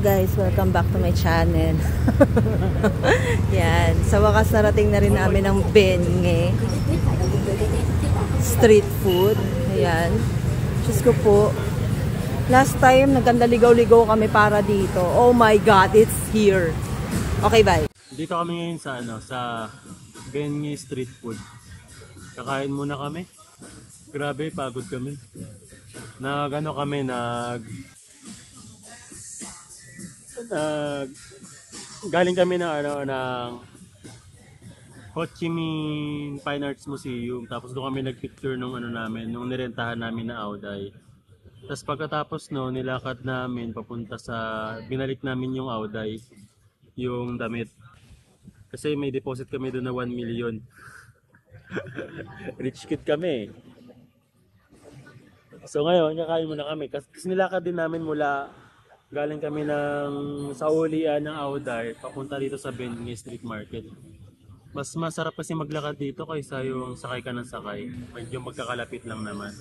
Guys, welcome back to my channel. Yan, sa wakas narating na rin namin ang Bengue street food. Ayan, Diyos ko po, last time nagkandaligaw-ligaw kami para dito. Oh my God, it's here. Okay, bye. Dito kami ngayon sa sa Bengue street food. Kakain muna kami. Grabe, pagod kami. Galing kami ng Ho Chi Minh Fine Arts Museum, tapos doon kami nagpicture nung nung nirentahan namin na Auday. Tapos pagkatapos nilakad namin papunta binalik namin yung Auday, yung damit. Kasi may deposit kami doon na 1 million. Rich kid kami. So ngayon, kakain muna kami. Kasi nilakad din namin galing kami sa ulian ng Auday papunta dito sa Bengue Street Market. Mas masarap kasi maglakad dito kaysa yung sakay ka ng sakay. Medyo magkakalapit lang naman.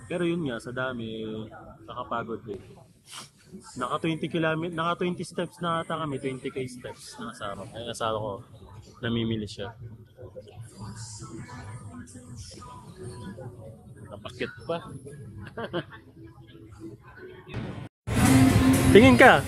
Pero yun nga, sa dami, nakapagod din. Naka 20 steps na ata kami, 20k steps na asawa. Ay, asawa ko, namimili siya. Napakit pa. Tingin ka!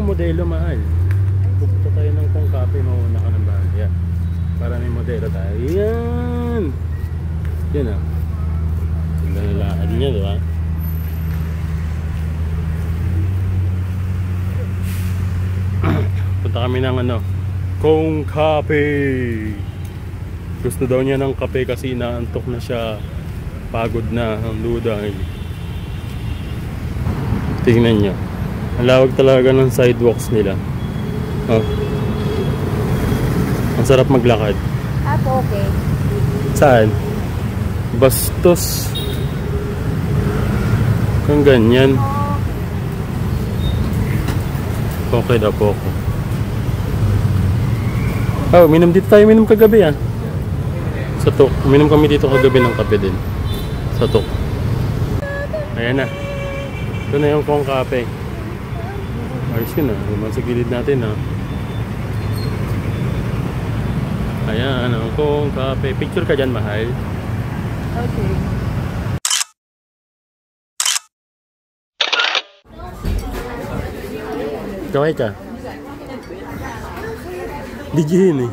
Modelo mahal. Pupunta tayo ng Kong Cafe, mauna ka ng bahagya para may modelo tayo. Yan! Yan ah. Tignan na lakad niya, diba? Punta kami ng Kong Cafe. Gusto daw niya ng kape kasi inaantok na siya. Pagod na ang duda. Tingnan niyo. Ang lawag talaga ng sidewalks nila. Oh. Ang sarap maglakad. Okay. Saan? Bastos. Kung ganyan. Okay daw po ako. Oh, minom dito tayo, minom kagabi Sa Tok. Minom kami dito kagabi ng kape din. Sa Tok. Ayan na. Ito na yung Kong Cafe. Ayos yun naman sa gilid natin Ayan, Kong Cafe. Picture ka dyan, mahal. Okay. Kaway ka. Digihin